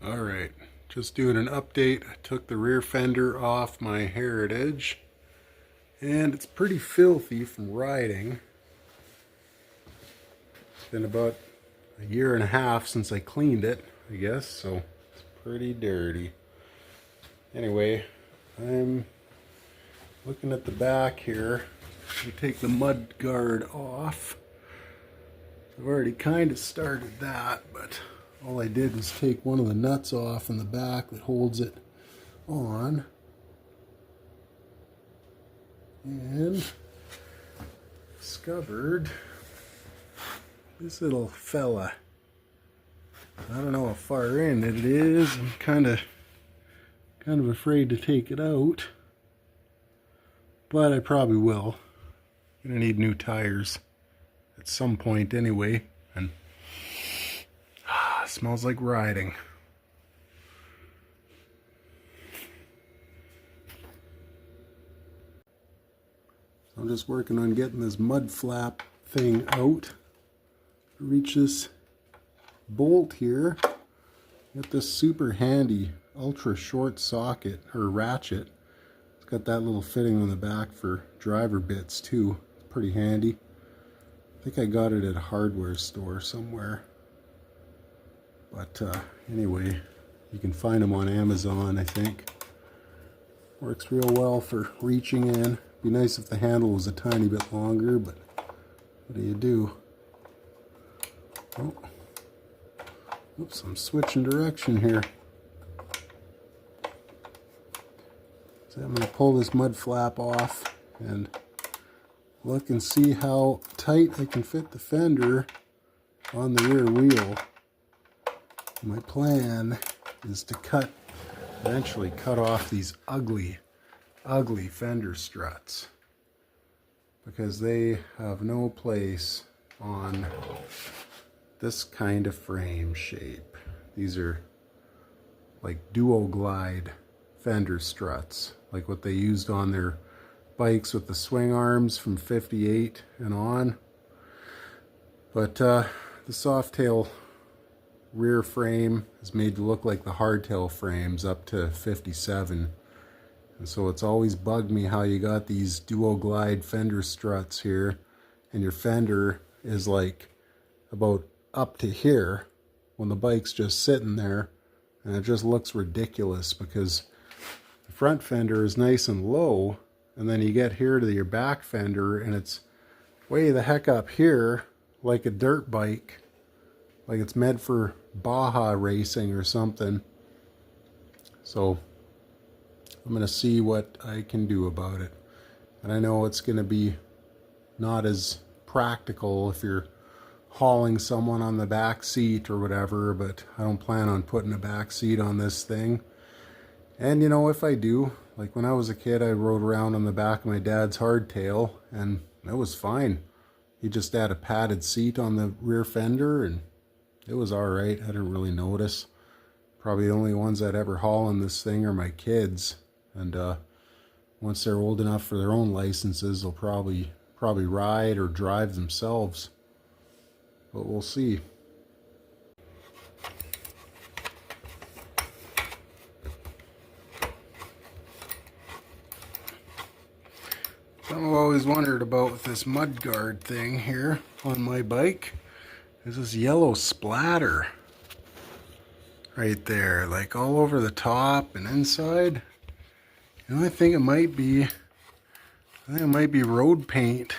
Alright, just doing an update. I took the rear fender off my Heritage and it's pretty filthy from riding. It's been about a year and a half since I cleaned it, I guess, so it's pretty dirty. Anyway, I'm looking at the back here. I take the mud guard off. I've already kind of started that, but all I did was take one of the nuts off in the back that holds it on. And discovered this little fella. I don't know how far in it is. I'm kind of afraid to take it out. But I probably will. Gonna need new tires at some point anyway. And smells like riding. So I'm just working on getting this mud flap thing out. Reach this bolt here. Got this super handy ultra short socket or ratchet. It's got that little fitting on the back for driver bits too. It's pretty handy. I think I got it at a hardware store somewhere. But anyway, you can find them on Amazon, I think. Works real well for reaching in. Be nice if the handle was a tiny bit longer, but what do you do? Oh. Oops, I'm switching direction here. So I'm going to pull this mud flap off and look and see how tight I can fit the fender on the rear wheel. My plan is to eventually cut off these ugly fender struts because they have no place on this kind of frame shape. These are like dual glide fender struts, like what they used on their bikes with the swing arms from 58 and on. But the Softail rear frame is made to look like the hardtail frames up to 57. And so it's always bugged me how you got these dual glide fender struts here and your fender is like about up to here when the bike's just sitting there, and it just looks ridiculous because the front fender is nice and low, and then you get here to your back fender and it's way the heck up here like a dirt bike, like it's meant for Baja racing or something. So I'm going to see what I can do about it. And I know it's going to be not as practical if you're hauling someone on the back seat or whatever, but I don't plan on putting a back seat on this thing. And you know, if I do, like when I was a kid, I rode around on the back of my dad's hardtail and it was fine. He just had a padded seat on the rear fender and it was alright. I didn't really notice. Probably the only ones I'd ever haul in this thing are my kids. And once they're old enough for their own licenses, they'll probably ride or drive themselves. But we'll see. Something I've always wondered about with this mud guard thing here on my bike is this yellow splatter right there, like all over the top and inside. You know, I think it might be road paint.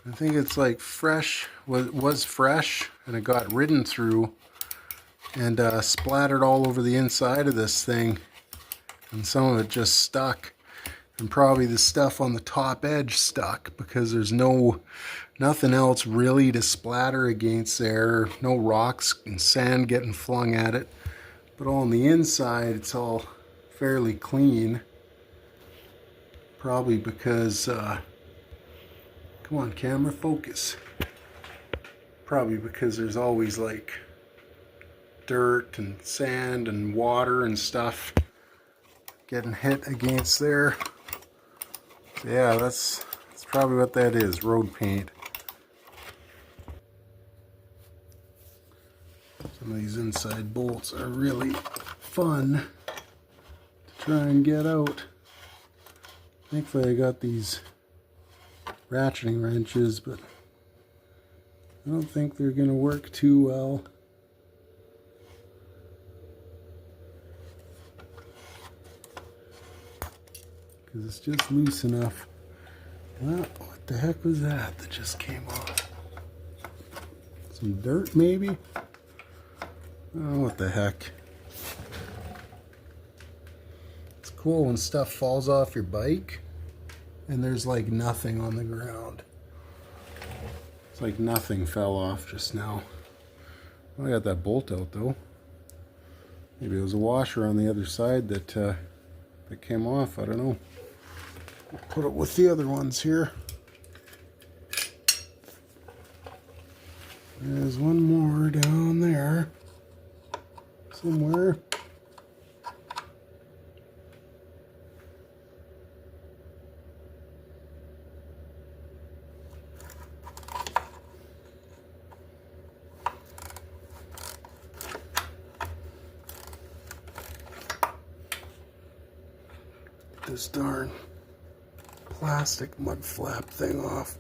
I think it's like fresh, was fresh, and it got ridden through and splattered all over the inside of this thing, and some of it just stuck, and probably the stuff on the top edge stuck because there's nothing else really to splatter against there, no rocks and sand getting flung at it, but on the inside it's all fairly clean, probably because come on, camera, focus. Probably because there's always like dirt and sand and water and stuff getting hit against there. So yeah, that's probably what that is, road paint. Some of these inside bolts are really fun to try and get out. Thankfully I got these ratcheting wrenches, but I don't think they're going to work too well. Because it's just loose enough. Well, what the heck was that just came off? Some dirt maybe? Oh, what the heck. It's cool when stuff falls off your bike and there's like nothing on the ground. It's like nothing fell off just now. Well, I got that bolt out though. Maybe it was a washer on the other side that came off. I don't know. I'll put it with the other ones here. There's one more down there somewhere. This darn plastic mud flap thing off.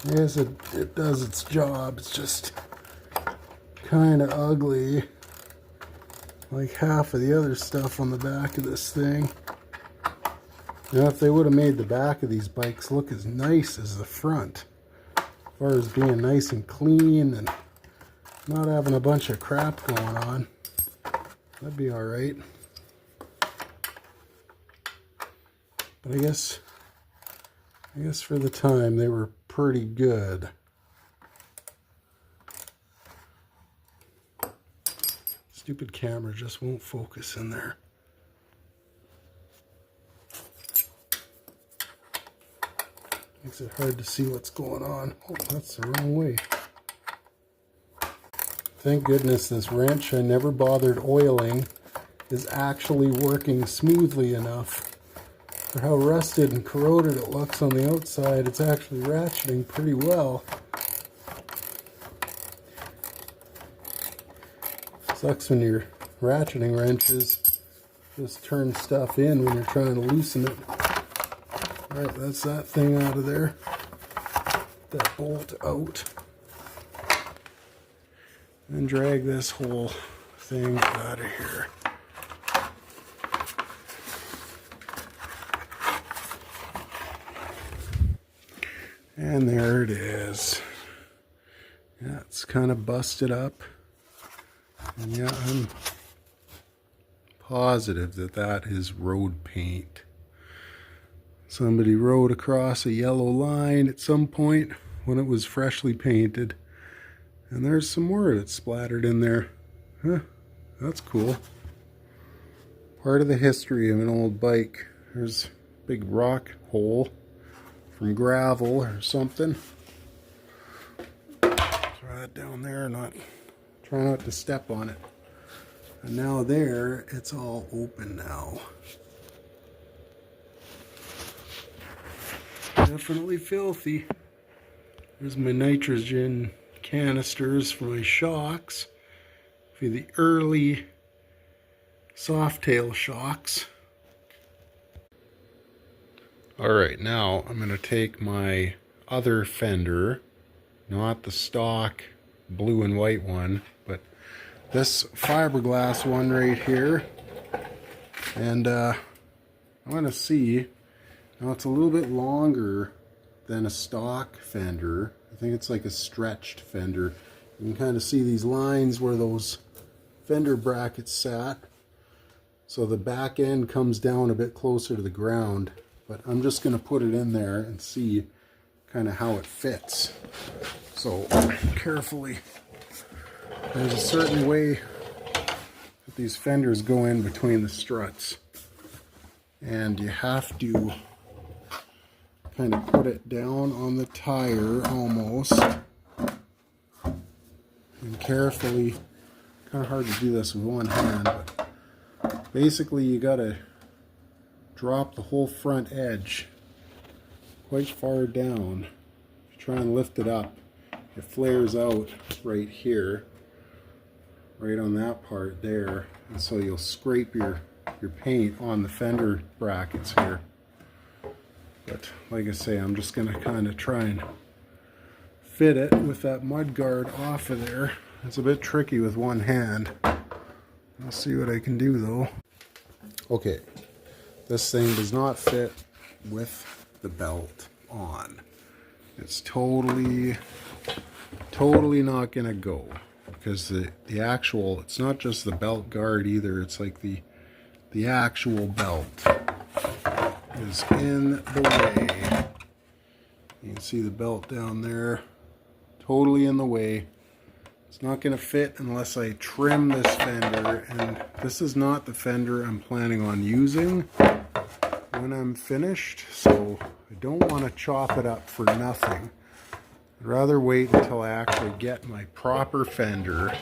Yes, it does its job. It's just kind of ugly, like half of the other stuff on the back of this thing. Now, if they would have made the back of these bikes look as nice as the front, as far as being nice and clean and not having a bunch of crap going on, that'd be all right. But I guess for the time they were pretty good. Stupid camera just won't focus in there. Makes it hard to see what's going on. Oh, that's the wrong way. Thank goodness this wrench I never bothered oiling is actually working smoothly enough. For how rusted and corroded it looks on the outside, it's actually ratcheting pretty well. Sucks when your ratcheting wrenches just turn stuff in when you're trying to loosen it. Alright, that's that thing out of there. That bolt out. And drag this whole thing out of here. And there it is. Yeah, it's kind of busted up. And yeah, I'm positive that that is road paint. Somebody rode across a yellow line at some point when it was freshly painted. And there's some more of it splattered in there. Huh, that's cool. Part of the history of an old bike. There's a big rock hole from gravel or something. Throw that down there and try not to step on it. And now there, it's all open now. Definitely filthy. There's my nitrogen canisters for my shocks. For the early Softail shocks. Alright, now I'm going to take my other fender, not the stock blue and white one, but this fiberglass one right here, and I'm going to see, now it's a little bit longer than a stock fender. I think it's like a stretched fender. You can kind of see these lines where those fender brackets sat, so the back end comes down a bit closer to the ground. But I'm just going to put it in there and see kind of how it fits. So carefully, there's a certain way that these fenders go in between the struts. And you have to kind of put it down on the tire almost. And carefully, kind of hard to do this with one hand, but basically you got to drop the whole front edge quite far down. If you try and lift it up, it flares out right here, right on that part there, and so you'll scrape your paint on the fender brackets here. But like I say, I'm just going to kind of try and fit it with that mud guard off of there. It's a bit tricky with one hand. I'll see what I can do though. Okay, this thing does not fit with the belt on. It's totally not gonna go, because the actual, it's not just the belt guard either, it's like the actual belt is in the way. You can see the belt down there, totally in the way. It's not going to fit unless I trim this fender, and this is not the fender I'm planning on using when I'm finished, so I don't want to chop it up for nothing. I'd rather wait until I actually get my proper fender,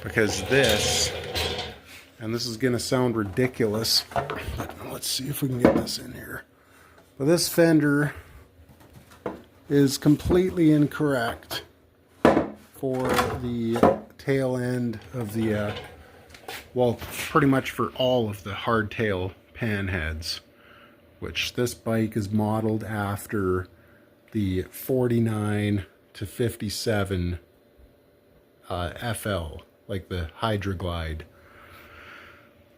because this, and this is going to sound ridiculous, but let's see if we can get this in here. But this fender is completely incorrect for the tail end of the, well, pretty much for all of the hardtail pan heads, which this bike is modeled after the 49 to 57 FL, like the Hydroglide.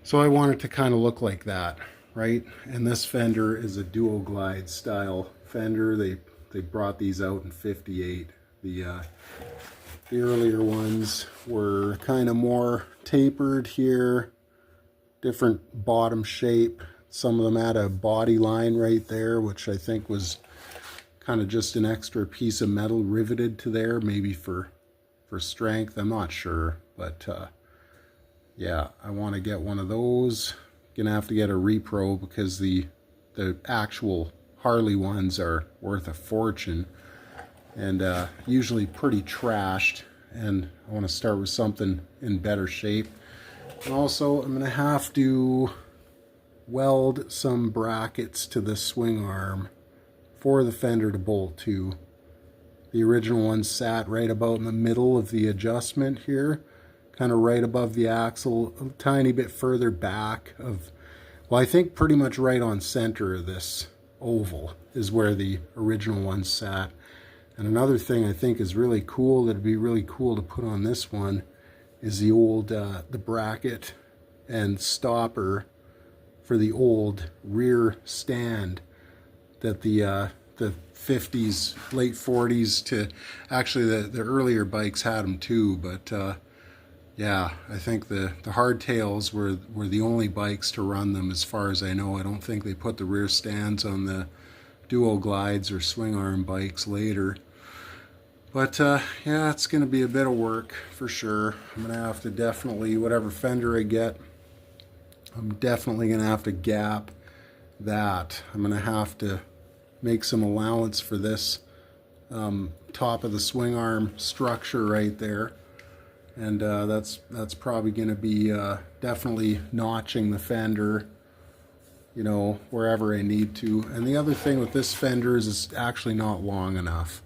So I want it to kind of look like that, right? And this fender is a dual glide style fender. They brought these out in 58. The earlier ones were kind of more tapered here, different bottom shape. Some of them had a body line right there, which I think was kind of just an extra piece of metal riveted to there, maybe for strength. I'm not sure, but yeah, I want to get one of those. Gonna have to get a repro because the actual Harley ones are worth a fortune, and usually pretty trashed, and I want to start with something in better shape. And also I'm going to have to weld some brackets to the swing arm for the fender to bolt to. The original one sat right about in the middle of the adjustment here, kind of right above the axle, a tiny bit further back of, well, I think pretty much right on center of this oval is where the original one sat. And another thing I think is really cool, that'd be really cool to put on this one, is the old the bracket and stopper for the old rear stand that the 50s, late 40s to actually the earlier bikes had them too, but yeah, I think the hardtails were the only bikes to run them as far as I know. I don't think they put the rear stands on the dual glides or swing arm bikes later. But yeah, it's going to be a bit of work for sure. I'm going to have to definitely, whatever fender I get, I'm definitely going to have to gap that. I'm going to have to make some allowance for this top of the swing arm structure right there. And that's probably going to be definitely notching the fender, you know, wherever I need to. And the other thing with this fender is it's actually not long enough.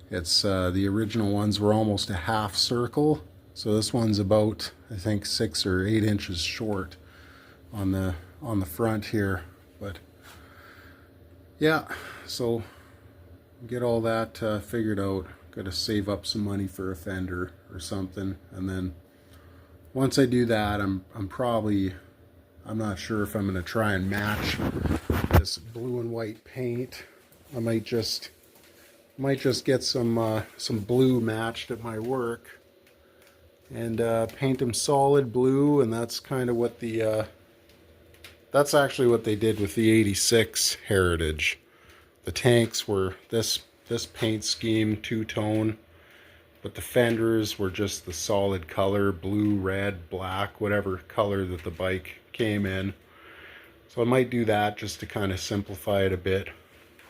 It's the original ones were almost a half circle, so this one's about, I think, 6 or 8 inches short on the front here. But yeah, so get all that figured out. Got to save up some money for a fender or something, and then once I do that, I'm not sure if I'm going to try and match this blue and white paint. I might just get some blue matched at my work and paint them solid blue, and that's kind of what that's actually what they did with the 86 Heritage. The tanks were this paint scheme, two-tone, but the fenders were just the solid color, blue, red, black, whatever color that the bike came in. So I might do that just to kind of simplify it a bit.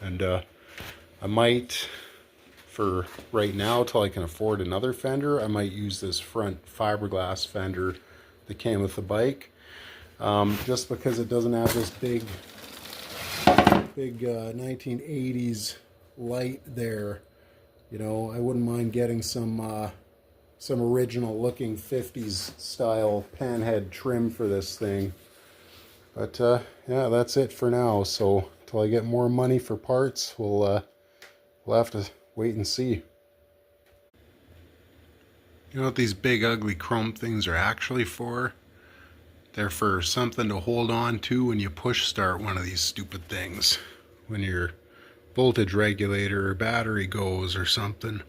And I might, for right now, till I can afford another fender, I might use this front fiberglass fender that came with the bike, just because it doesn't have this big 1980s light there You know, I wouldn't mind getting some original looking 50s style panhead trim for this thing. But yeah, that's it for now. So until I get more money for parts, we'll have to wait and see. You know what these big ugly chrome things are actually for? They're for something to hold on to when you push start one of these stupid things. When your voltage regulator or battery goes or something.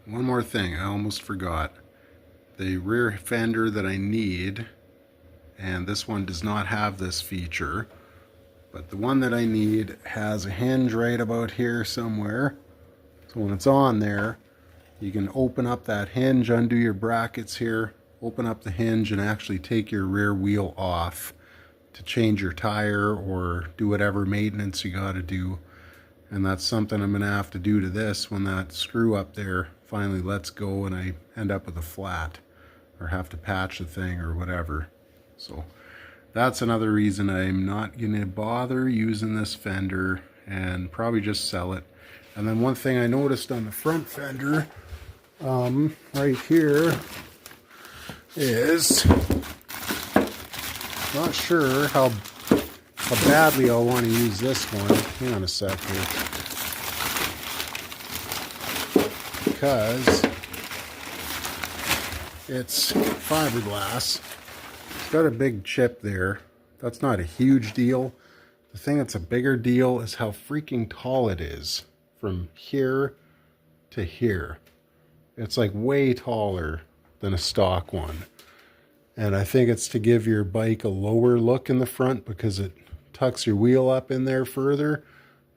One more thing, I almost forgot. The rear fender that I need, and this one does not have this feature, but the one that I need has a hinge right about here somewhere. So when it's on there, you can open up that hinge, undo your brackets here, open up the hinge and actually take your rear wheel off to change your tire or do whatever maintenance you got to do. And that's something I'm going to have to do to this when that screw up there finally lets go and I end up with a flat or have to patch the thing or whatever. So that's another reason I'm not going to bother using this fender and probably just sell it. And then one thing I noticed on the front fender right here is, not sure how badly I'll want to use this one. Hang on a sec here. Because it's fiberglass. It's got a big chip there. That's not a huge deal. The thing that's a bigger deal is how freaking tall it is from here to here. It's like way taller than a stock one. And I think it's to give your bike a lower look in the front because it tucks your wheel up in there further.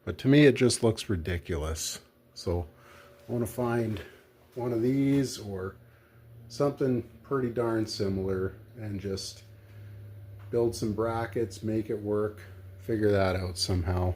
But to me, it just looks ridiculous. So I want to find one of these or something pretty darn similar and just build some brackets, make it work, figure that out somehow.